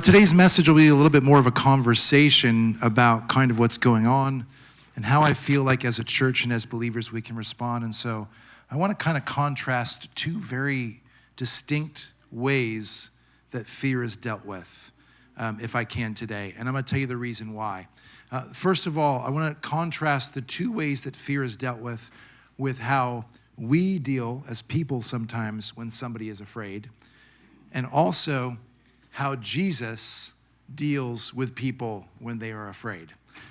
Today's message will be a little bit more of a conversation about kind of what's going on and how I feel like as a church and as believers we can respond. And so I want to kind of contrast two very distinct ways that fear is dealt with, if I can today. And I'm going to tell you the reason why. First of all, I want to contrast the two ways that fear is dealt with how we deal as people sometimes when somebody is afraid, and also how Jesus deals with people when they are afraid.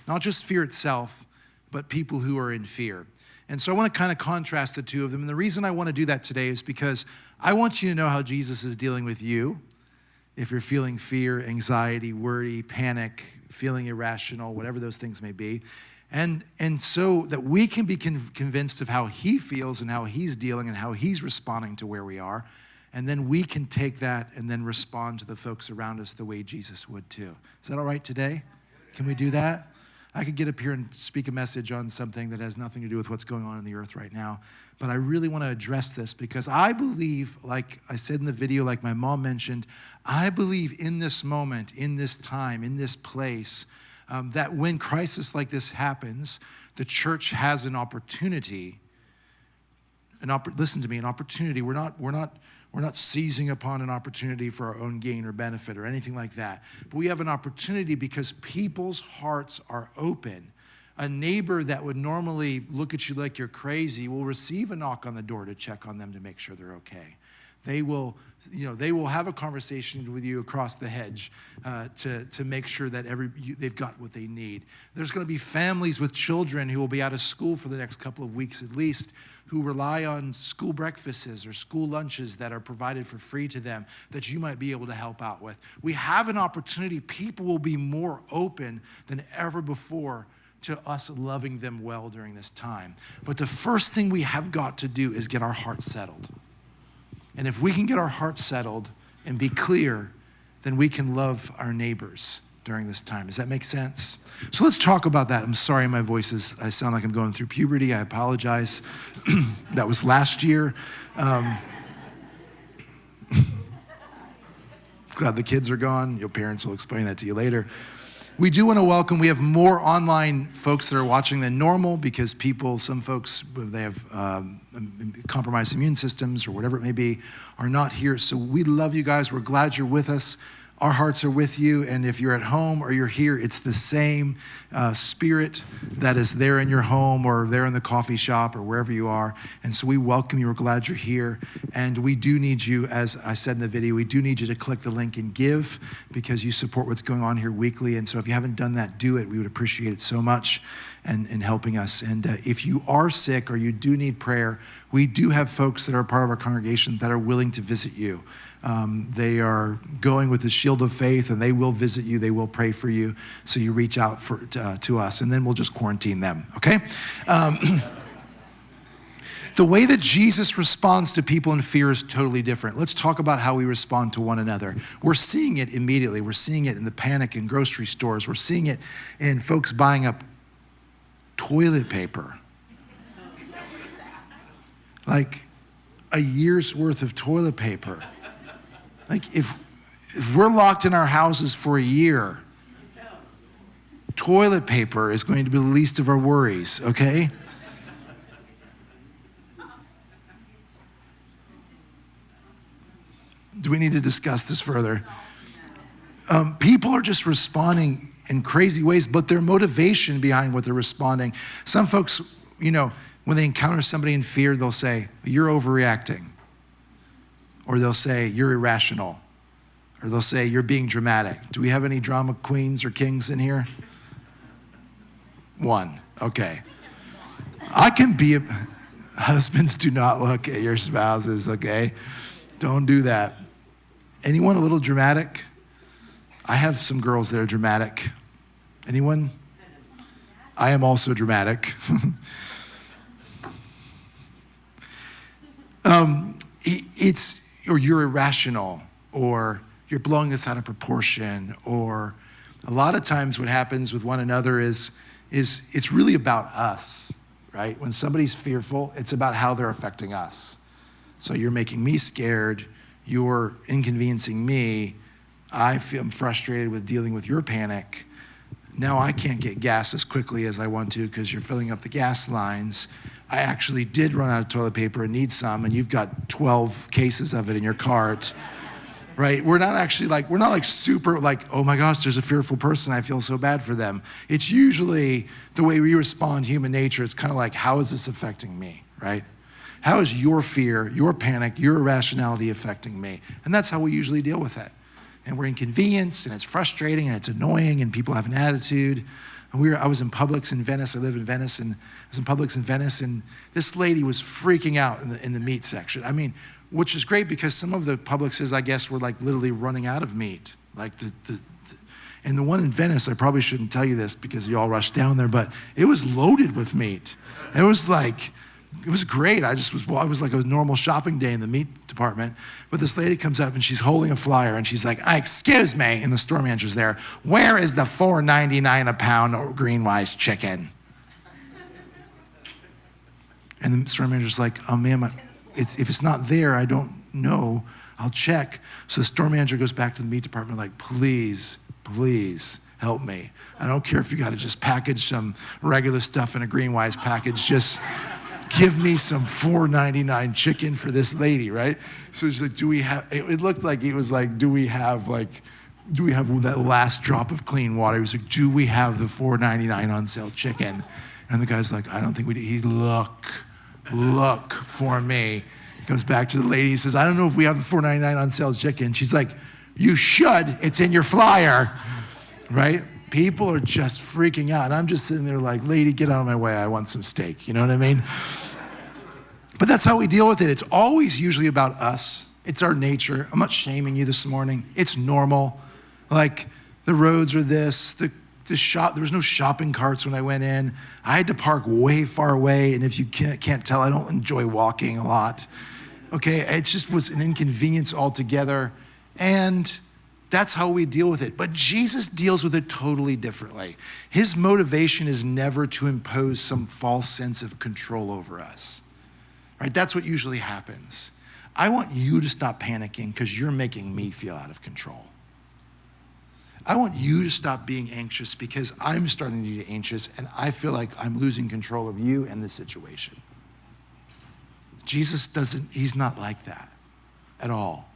Not just fear itself, but people who are in fear. And so I want to kind of contrast the two of them. And the reason I want to do that today is because I want you to know how Jesus is dealing with you. If you're feeling fear, anxiety, worry, panic, feeling irrational, whatever those things may be. And so that we can be convinced of how he feels and how he's dealing and how he's responding to where we are. And then we can take that and then respond to the folks around us the way Jesus would too. Is that all right today? Can we do that? I could get up here and speak a message on something that has nothing to do with what's going on in the earth right now. But I really want to address this because I believe, like I said in the video, like my mom mentioned, I believe in this moment, in this time, in this place, that when crisis like this happens, the church has an opportunity. Listen to me, an opportunity. We're not seizing upon an opportunity for our own gain or benefit or anything like that. But we have an opportunity because people's hearts are open. A neighbor that would normally look at you like you're crazy will receive a knock on the door to check on them to make sure they're okay. They will have a conversation with you across the hedge to make sure that they've got what they need. There's going to be families with children who will be out of school for the next couple of weeks at least, who rely on school breakfasts or school lunches that are provided for free to them that you might be able to help out with. We have an opportunity. People will be more open than ever before to us loving them well during this time. But the first thing we have got to do is get our hearts settled. And if we can get our hearts settled and be clear, then we can love our neighbors during this time. Does that make sense? So let's talk about that. I'm sorry my voice I sound like I'm going through puberty. I apologize. That was last year. Glad the kids are gone. Your parents will explain that to you later. We do want to welcome, we have more online folks that are watching than normal because some folks, they have compromised immune systems or whatever it may be, are not here. So we love you guys. We're glad you're with us. Our hearts are with you, and if you're at home or you're here, it's the same spirit that is there in your home or there in the coffee shop or wherever you are. And so we welcome you. We're glad you're here. And we do need you, as I said in the video, we do need you to click the link and give because you support what's going on here weekly. And so if you haven't done that, do it. We would appreciate it so much in helping us. And if you are sick or you do need prayer, we do have folks that are part of our congregation that are willing to visit you. They are going with the shield of faith, and they will visit you. They will pray for you. So you reach out to us, and then we'll just quarantine them, okay? The way that Jesus responds to people in fear is totally different. Let's talk about how we respond to one another. We're seeing it immediately. We're seeing it in the panic in grocery stores. We're seeing it in folks buying up toilet paper. Like a year's worth of toilet paper. Like if we're locked in our houses for a year, toilet paper is going to be the least of our worries, okay? Do we need to discuss this further? People are just responding in crazy ways, but their motivation behind what they're responding. Some folks, when they encounter somebody in fear, they'll say, "You're overreacting." Or they'll say, "You're irrational." Or they'll say, "You're being dramatic." Do we have any drama queens or kings in here? One, okay. Husbands, do not look at your spouses, okay? Don't do that. Anyone a little dramatic? I have some girls that are dramatic. Anyone? I am also dramatic. Or you're irrational, or you're blowing this out of proportion, or a lot of times what happens with one another is it's really about us, right? When somebody's fearful, it's about how they're affecting us. So you're making me scared, you're inconveniencing me, I'm frustrated with dealing with your panic. Now I can't get gas as quickly as I want to because you're filling up the gas lines. I actually did run out of toilet paper and need some, and you've got 12 cases of it in your cart, right? We're not super like, oh my gosh, there's a fearful person, I feel so bad for them. It's usually the way we respond, human nature. It's kind of like, how is this affecting me, right? How is your fear, your panic, your irrationality affecting me? And that's how we usually deal with it. And we're inconvenienced, and it's frustrating, and it's annoying, and people have an attitude. And I was in Publix in Venice. I live in Venice, and I was in Publix in Venice, and this lady was freaking out in the meat section. I mean, which is great because some of the Publixes, I guess, were like literally running out of meat. Like and the one in Venice, I probably shouldn't tell you this because you all rushed down there, but it was loaded with meat. It was great. I was like a normal shopping day in the meat department. But this lady comes up and she's holding a flyer and she's like, excuse me, and the store manager's there, where is the $4.99 a pound green-wise chicken? And the store manager's like, oh ma'am, if it's not there, I don't know. I'll check. So the store manager goes back to the meat department like, please help me. I don't care if you got to just package some regular stuff in a green-wise package. Just give me some $4.99 chicken for this lady, right? So she's like, it looked like it was like, do we have that last drop of clean water? He was like, do we have the $4.99 on sale chicken? And the guy's like, I don't think we do. He look for me. He goes back to the lady, he says, I don't know if we have the $4.99 on sale chicken. She's like, you should, it's in your flyer, right? People are just freaking out. And I'm just sitting there like, lady, get out of my way. I want some steak. You know what I mean? But that's how we deal with it. It's always usually about us. It's our nature. I'm not shaming you this morning. It's normal. Like the roads are this, there was no shopping carts when I went in. I had to park way far away. And if you can't tell, I don't enjoy walking a lot. Okay, it just was an inconvenience altogether. And that's how we deal with it. But Jesus deals with it totally differently. His motivation is never to impose some false sense of control over us. Right? That's what usually happens. I want you to stop panicking because you're making me feel out of control. I want you to stop being anxious because I'm starting to get anxious and I feel like I'm losing control of you and the situation. Jesus he's not like that at all.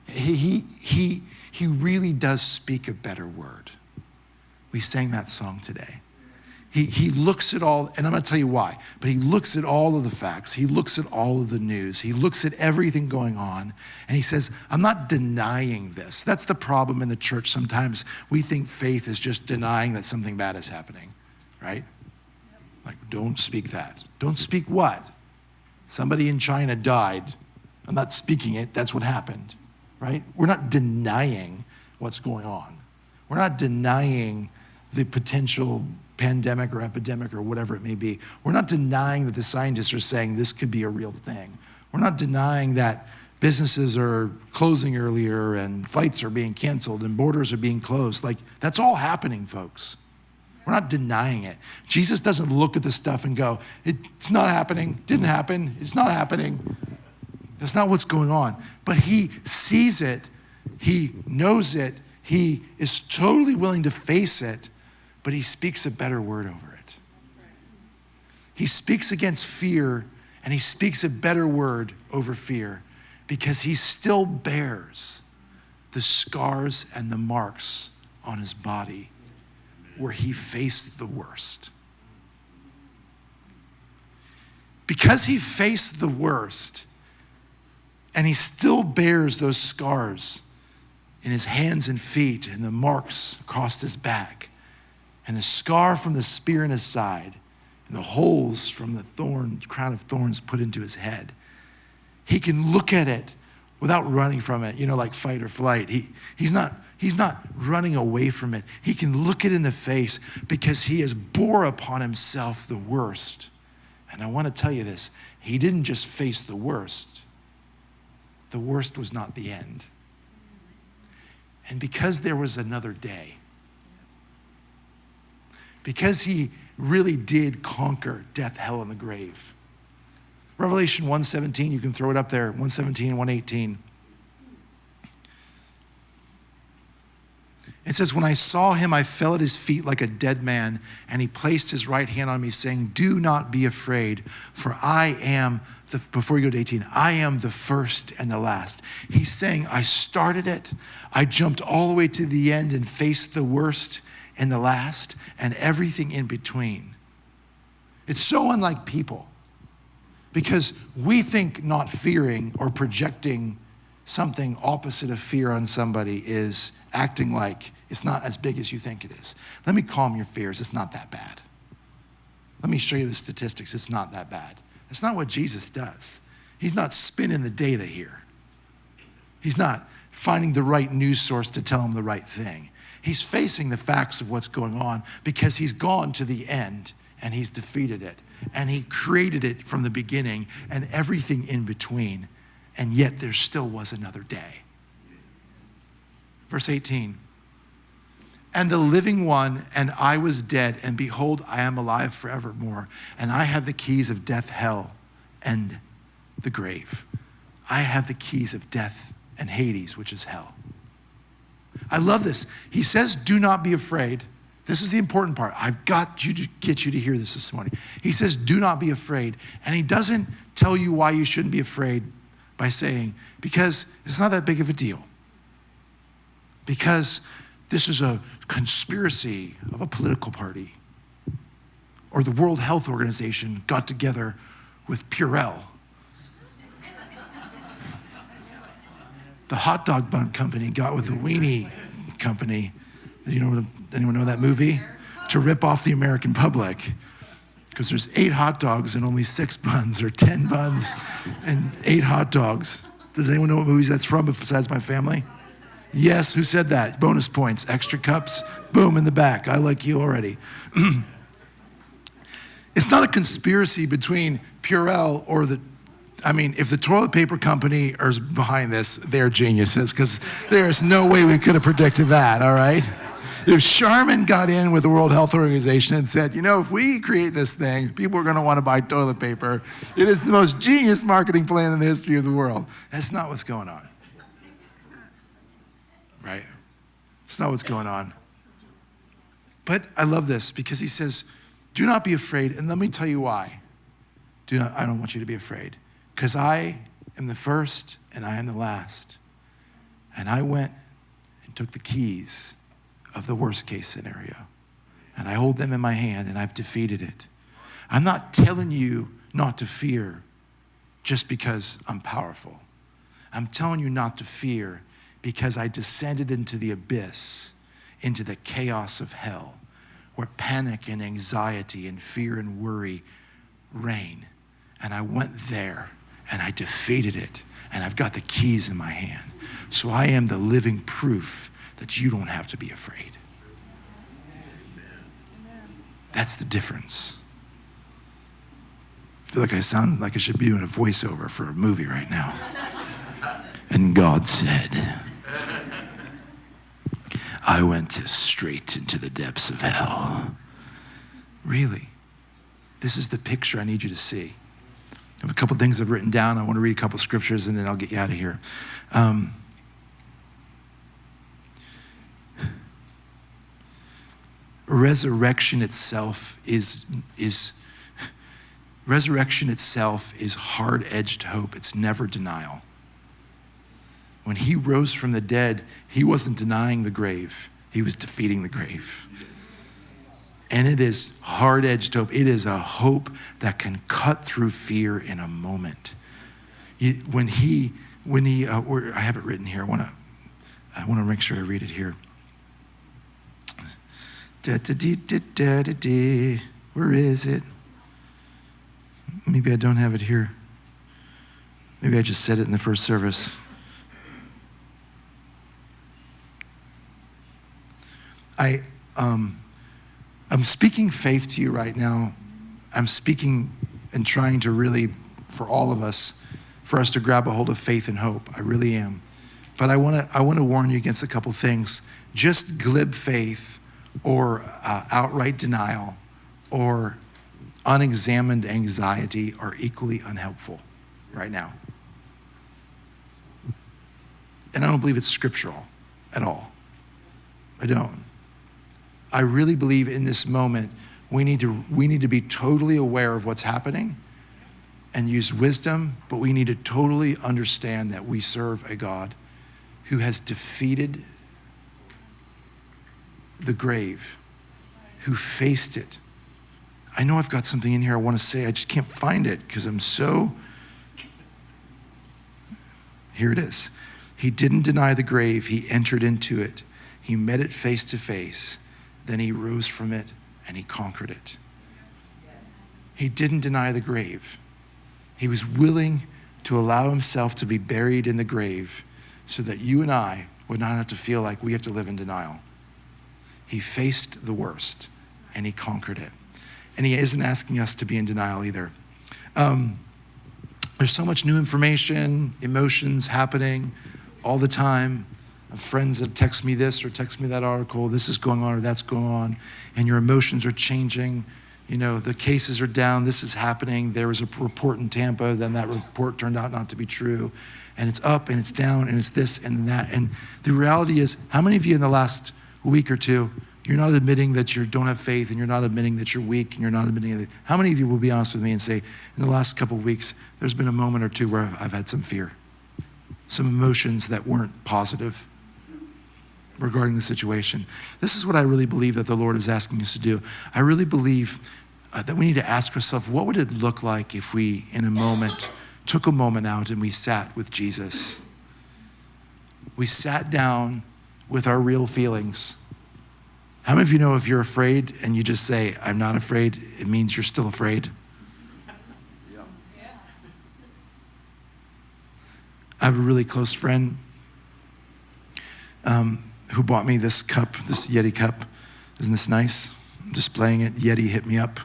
He really does speak a better word. We sang that song today. He looks at all, and I'm going to tell you why, but he looks at all of the facts. He looks at all of the news. He looks at everything going on, and he says, I'm not denying this. That's the problem in the church sometimes. We think faith is just denying that something bad is happening, right? Like, don't speak that. Don't speak what? Somebody in China died. I'm not speaking it. That's what happened, right? We're not denying what's going on. We're not denying the potential pandemic or epidemic or whatever it may be. We're not denying that the scientists are saying this could be a real thing. We're not denying that businesses are closing earlier and flights are being canceled and borders are being closed. Like, that's all happening, folks. We're not denying it. Jesus doesn't look at the stuff and go, it's not happening, didn't happen, it's not happening. That's not what's going on. But he sees it, he knows it, he is totally willing to face it, but he speaks a better word over it. He speaks against fear, and he speaks a better word over fear because he still bears the scars and the marks on his body where he faced the worst. Because he faced the worst, and he still bears those scars in his hands and feet and the marks across his back, and the scar from the spear in his side, and the holes from the crown of thorns put into his head. He can look at it without running from it, like fight or flight. He's not running away from it. He can look it in the face because he has bore upon himself the worst. And I want to tell you this, he didn't just face the worst. The worst was not the end. And because there was another day, because he really did conquer death, hell, and the grave. Revelation 1:17, you can throw it up there, 1:17 and 1:18. It says, when I saw him, I fell at his feet like a dead man, and he placed his right hand on me, saying, do not be afraid, for I am before you go to 18, I am the first and the last. He's saying, I started it. I jumped all the way to the end and faced the worst and the last and everything in between. It's so unlike people, because we think not fearing or projecting something opposite of fear on somebody is acting like it's not as big as you think it is. Let me calm your fears. It's not that bad. Let me show you the statistics. It's not that bad. That's not what Jesus does. He's not spinning the data here. He's not finding the right news source to tell him the right thing. He's facing the facts of what's going on because he's gone to the end and he's defeated it. And he created it from the beginning and everything in between. And yet there still was another day. Verse 18. And the living one, and I was dead, and behold, I am alive forevermore. And I have the keys of death, hell, and the grave. I have the keys of death and Hades, which is hell. I love this. He says, do not be afraid. This is the important part. I've got you to get you to hear this morning. He says, do not be afraid. And he doesn't tell you why you shouldn't be afraid by saying, because it's not that big of a deal. Because this is a conspiracy of a political party. Or the World Health Organization got together with Purell. The hot dog bun company got with the weenie company. Anyone know that movie? To rip off the American public. Because there's 8 hot dogs and only 6 buns, or 10 buns and 8 hot dogs. Does anyone know what movies that's from besides my family? Yes, who said that? Bonus points, extra cups, boom, in the back. I like you already. It's not a conspiracy between Purell or if the toilet paper company is behind this, they're geniuses, because there's no way we could have predicted that, all right? If Charmin got in with the World Health Organization and said, if we create this thing, people are going to want to buy toilet paper. It is the most genius marketing plan in the history of the world. That's not what's going on. Right? It's not what's going on. But I love this because he says, do not be afraid. And let me tell you why. I don't want you to be afraid. Because I am the first and I am the last. And I went and took the keys of the worst case scenario. And I hold them in my hand and I've defeated it. I'm not telling you not to fear just because I'm powerful. I'm telling you not to fear because I descended into the abyss, into the chaos of hell, where panic and anxiety and fear and worry reign. And I went there and I defeated it. And I've got the keys in my hand. So I am the living proof that you don't have to be afraid. That's the difference. I feel like I sound like I should be doing a voiceover for a movie right now. And God said, I went straight into the depths of hell. Really? This is the picture I need you to see. I have a couple things I've written down. I want to read a couple scriptures and then I'll get you out of here. Resurrection itself is hard-edged hope. It's never denial. When he rose from the dead, he wasn't denying the grave. He was defeating the grave. And it is hard-edged hope. It is a hope that can cut through fear in a moment. I have it written here. I want to make sure I read it here. Where is it? Maybe I don't have it here. Maybe I just said it in the first service. I'm speaking faith to you right now. I'm speaking and trying to really, for all of us, for us to grab a hold of faith and hope. I really am. But I want to warn you against a couple things. Just glib faith or outright denial or unexamined anxiety are equally unhelpful right now. And I don't believe it's scriptural at all. I don't. I really believe in this moment, we need to be totally aware of what's happening and use wisdom, but we need to totally understand that we serve a God who has defeated the grave, who faced it. I know I've got something in here I want to say. I just can't find it because I'm so... Here it is. He didn't deny the grave. He entered into it. He met it face to face. Then he rose from it and he conquered it. He didn't deny the grave. He was willing to allow himself to be buried in the grave so that you and I would not have to feel like we have to live in denial. He faced the worst and he conquered it. And he isn't asking us to be in denial either. There's so much new information, emotions happening all the time. I have friends that text me this or text me that article, this is going on or that's going on, and your emotions are changing. You know, the cases are down, this is happening. There was a report in Tampa, then that report turned out not to be true. And it's up and it's down and it's this and that. And the reality is, how many of you in the last week or two, you're not admitting that you don't have faith and you're not admitting that you're weak and you're not admitting anything? How many of you will be honest with me and say, in the last couple of weeks, there's been a moment or two where I've had some fear, some emotions that weren't positive regarding the situation? This is what I really believe that the Lord is asking us to do. I really believe that we need to ask ourselves, what would it look like if we, in a moment, took a moment out and we sat with Jesus? We sat down with our real feelings. How many of you know if you're afraid and you just say, I'm not afraid, it means you're still afraid? Yeah. I have a really close friend who bought me this cup, this Yeti cup. Isn't this nice? I'm displaying it. Yeti hit me up.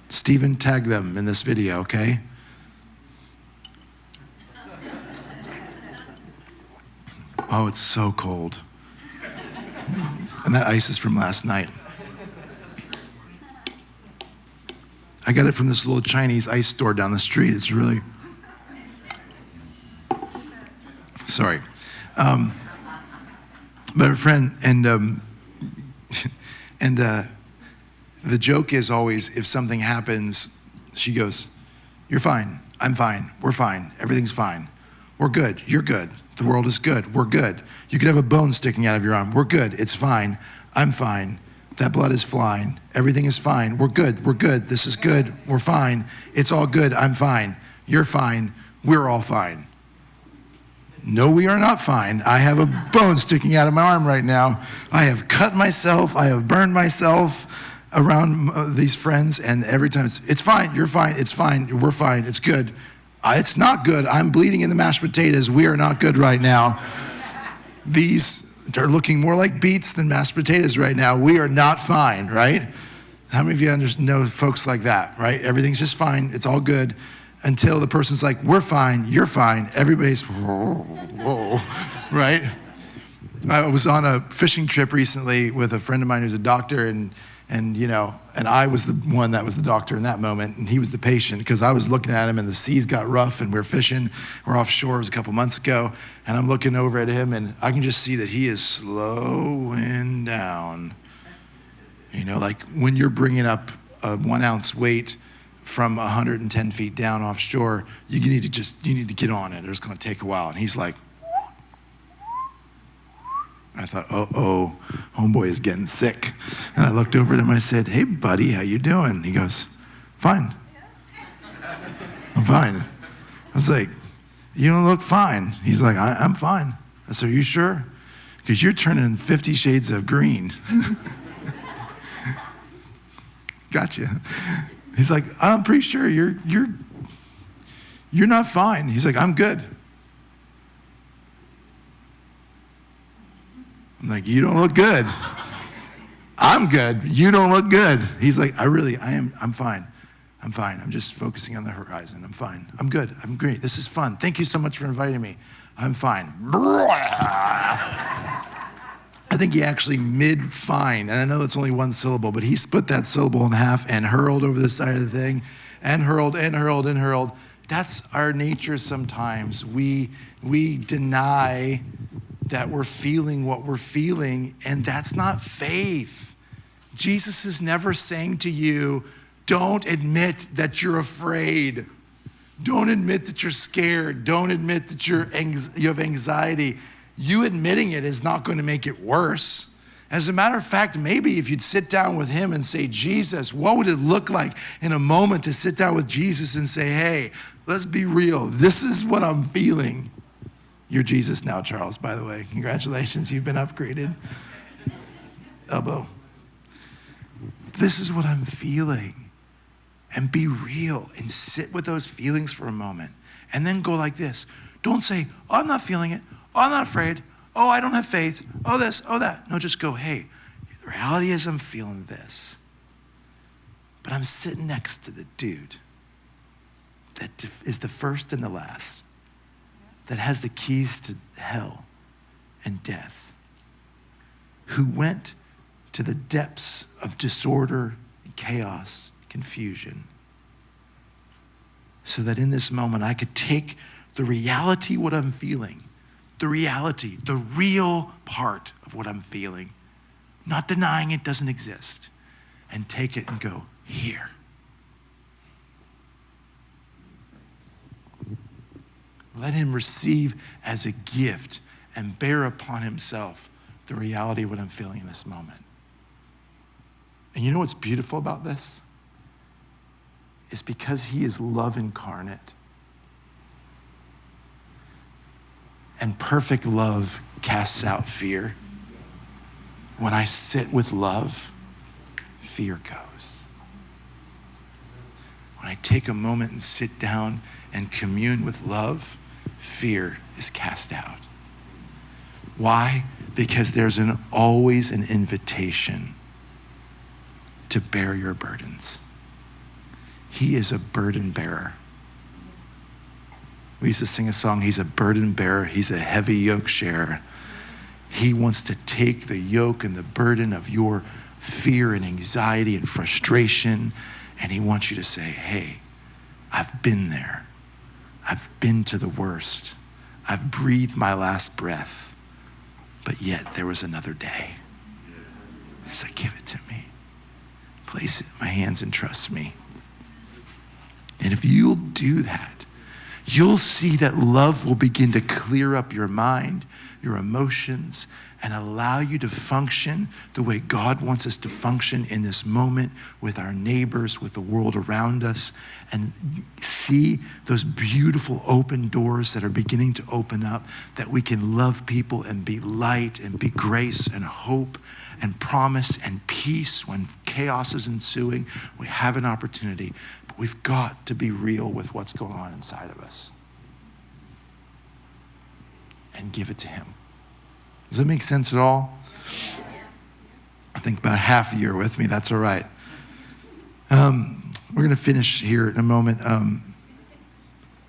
Stephen, tag them in this video, okay? Oh, it's so cold. And that ice is from last night. I got it from this little Chinese ice store down the street. It's really... Sorry. But a friend, and the joke is always, if something happens, she goes, you're fine, I'm fine, we're fine, everything's fine. We're good, you're good, the world is good, we're good. You could have a bone sticking out of your arm, we're good, it's fine, I'm fine, that blood is flying, everything is fine, we're good, this is good, we're fine, it's all good, I'm fine, you're fine, we're all fine. No, we are not fine. I have a bone sticking out of my arm right now. I have cut myself. I have burned myself around these friends, and every time it's fine, you're fine, it's fine, we're fine, it's good. It's not good. I'm bleeding in the mashed potatoes. We are not good right now. These are looking more like beets than mashed potatoes right now. We are not fine, right? How many of you know folks like that, right? Everything's just fine. It's all good. Until the person's like, we're fine, you're fine, everybody's, whoa, right? I was on a fishing trip recently with a friend of mine who's a doctor, and I was the one that was the doctor in that moment, and he was the patient, because I was looking at him, and the seas got rough, and we're fishing, we're offshore, it was a couple months ago, and I'm looking over at him, and I can just see that he is slowing down. You know, like when you're bringing up a 1 ounce weight from 110 feet down offshore, you need to get on it, or it's gonna take a while. And he's like, I thought, oh, homeboy is getting sick. And I looked over at him, I said, hey buddy, how you doing? He goes, fine. I'm fine. I was like, you don't look fine. He's like, I'm fine. I said, are you sure? Because you're turning 50 shades of green. Gotcha. He's like, I'm pretty sure you're not fine. He's like, I'm good. I'm like, you don't look good. I'm good. You don't look good. He's like, I'm fine. I'm fine. I'm just focusing on the horizon. I'm fine. I'm good. I'm great. This is fun. Thank you so much for inviting me. I'm fine. I think he actually mid-fine, and I know it's only one syllable, but he split that syllable in half and hurled over the side of the thing, and hurled, and hurled, and hurled. That's our nature sometimes. We deny that we're feeling what we're feeling, and that's not faith. Jesus is never saying to you, don't admit that you're afraid. Don't admit that you're scared. Don't admit that you have anxiety. You admitting it is not going to make it worse. As a matter of fact, maybe if you'd sit down with him and say, Jesus, what would it look like in a moment to sit down with Jesus and say, hey, let's be real. This is what I'm feeling. You're Jesus now, Charles, by the way. Congratulations, you've been upgraded. Elbow. This is what I'm feeling. And be real and sit with those feelings for a moment. And then go like this. Don't say, oh, I'm not feeling it. Oh, I'm not afraid. Oh, I don't have faith. Oh, this, oh, that. No, just go, hey, the reality is I'm feeling this. But I'm sitting next to the dude that is the first and the last, that has the keys to hell and death, who went to the depths of disorder, chaos, confusion, so that in this moment I could take the reality, what I'm feeling, the reality, the real part of what I'm feeling, not denying it doesn't exist, and take it and go, here. Let him receive as a gift and bear upon himself the reality of what I'm feeling in this moment. And you know what's beautiful about this? Is because he is love incarnate. And perfect love casts out fear. When I sit with love, fear goes. When I take a moment and sit down and commune with love, fear is cast out. Why? Because there's always an invitation to bear your burdens. He is a burden bearer. We used to sing a song, he's a burden bearer, he's a heavy yoke sharer. He wants to take the yoke and the burden of your fear and anxiety and frustration, and he wants you to say, hey, I've been there. I've been to the worst. I've breathed my last breath, but yet there was another day. So give it to me. Place it in my hands and trust me. And if you'll do that, you'll see that love will begin to clear up your mind, your emotions, and allow you to function the way God wants us to function in this moment with our neighbors, with the world around us, and see those beautiful open doors that are beginning to open up, that we can love people and be light and be grace and hope and promise and peace when chaos is ensuing. We have an opportunity, but we've got to be real with what's going on inside of us and give it to him. Does that make sense at all? I think about half a year with me, that's all right. We're gonna finish here in a moment.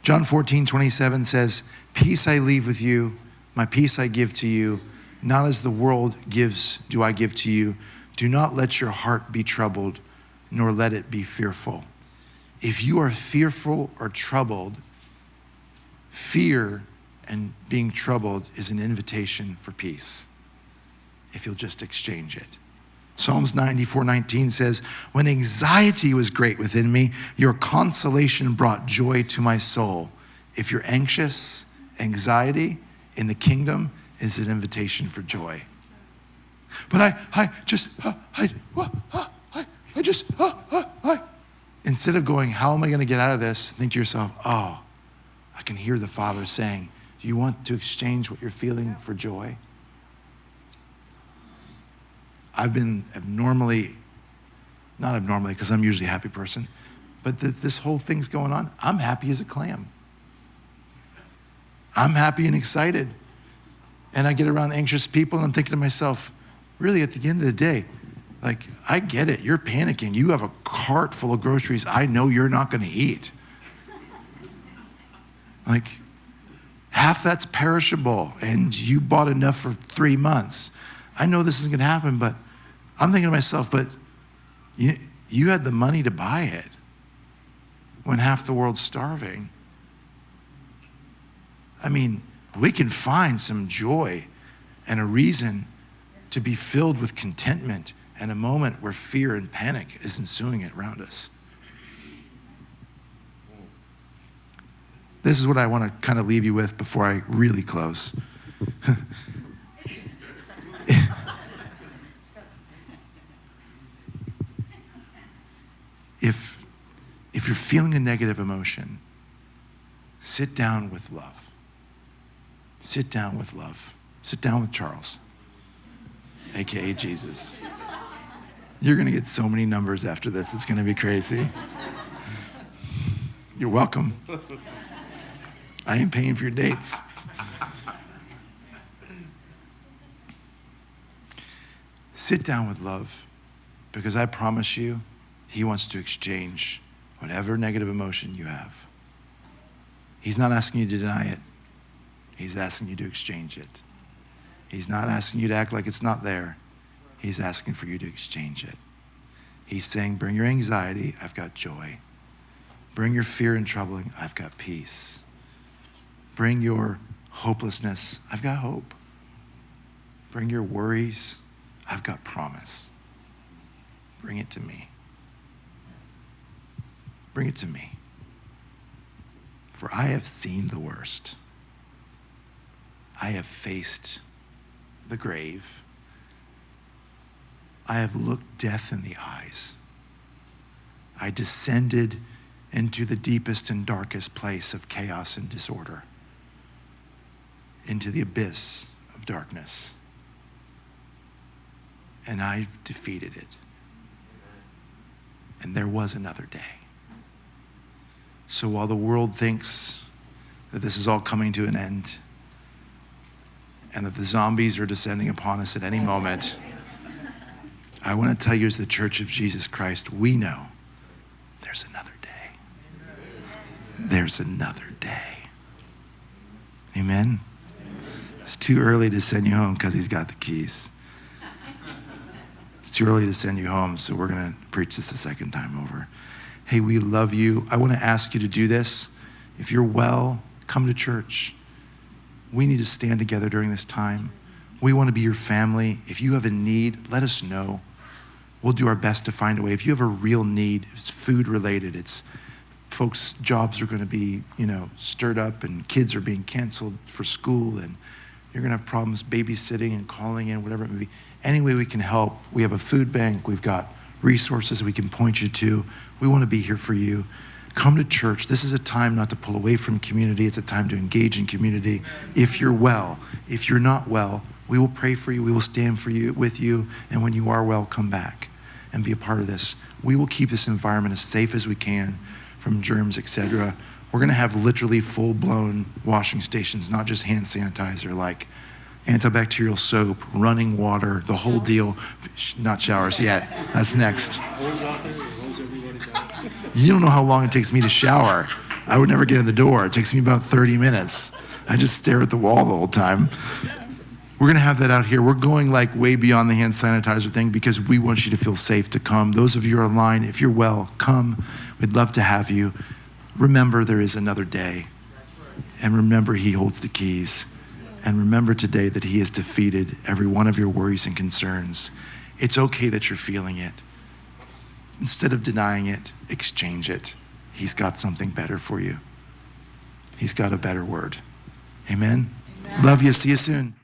John 14:27 says, peace I leave with you, my peace I give to you, not as the world gives do I give to you. Do not let your heart be troubled, nor let it be fearful. If you are fearful or troubled, fear and being troubled is an invitation for peace, if you'll just exchange it. Psalms 94:19 says, when anxiety was great within me, your consolation brought joy to my soul. If you're anxious, anxiety in the kingdom is an invitation for joy. But instead of going, how am I going to get out of this? Think to yourself, oh, I can hear the Father saying, do you want to exchange what you're feeling for joy? I've been not abnormally, because I'm usually a happy person, but this whole thing's going on. I'm happy as a clam. I'm happy and excited. And I get around anxious people and I'm thinking to myself, really at the end of the day, like, I get it. You're panicking. You have a cart full of groceries I know you're not going to eat. Like, half that's perishable and you bought enough for 3 months. I know this isn't going to happen, but I'm thinking to myself, but you had the money to buy it when half the world's starving. I mean, we can find some joy and a reason to be filled with contentment in a moment where fear and panic is ensuing around us. This is what I want to kind of leave you with before I really close. If you're feeling a negative emotion, sit down with love. Sit down with love. Sit down with Charles, AKA Jesus. You're going to get so many numbers after this. It's going to be crazy. You're welcome. I ain't paying for your dates. Sit down with love, because I promise you, he wants to exchange whatever negative emotion you have. He's not asking you to deny it. He's asking you to exchange it. He's not asking you to act like it's not there. He's asking for you to exchange it. He's saying, bring your anxiety, I've got joy. Bring your fear and troubling, I've got peace. Bring your hopelessness, I've got hope. Bring your worries, I've got promise. Bring it to me. Bring it to me. For I have seen the worst. I have faced the grave. I have looked death in the eyes. I descended into the deepest and darkest place of chaos and disorder, into the abyss of darkness. And I've defeated it. And there was another day. So while the world thinks that this is all coming to an end and that the zombies are descending upon us at any moment, I want to tell you, as the Church of Jesus Christ, we know there's another day. There's another day. Amen? It's too early to send you home because he's got the keys. It's too early to send you home, so we're going to preach this a second time over. Hey, we love you. I want to ask you to do this. If you're well, come to church. We need to stand together during this time. We want to be your family. If you have a need, let us know. We'll do our best to find a way. If you have a real need, it's food related, it's folks' jobs are going to be, stirred up, and kids are being canceled for school, and you're going to have problems babysitting and calling in, whatever it may be. Any way we can help. We have a food bank. We've got resources we can point you to. We want to be here for you. Come to church. This is a time not to pull away from community. It's a time to engage in community. If you're well, if you're not well, we will pray for you. We will stand for you, with you. And when you are well, come back and be a part of this. We will keep this environment as safe as we can from germs, etc. We're going to have literally full-blown washing stations, not just hand sanitizer, like antibacterial soap, running water, the whole deal. Not showers yet. That's next. You don't know how long it takes me to shower. I would never get in the door. It takes me about 30 minutes. I just stare at the wall the whole time. We're going to have that out here. We're going like way beyond the hand sanitizer thing because we want you to feel safe to come. Those of you who are online, if you're well, come. We'd love to have you. Remember, there is another day. And remember, he holds the keys. And remember today that he has defeated every one of your worries and concerns. It's okay that you're feeling it. Instead of denying it, exchange it. He's got something better for you. He's got a better word. Amen? Amen. Love you. See you soon.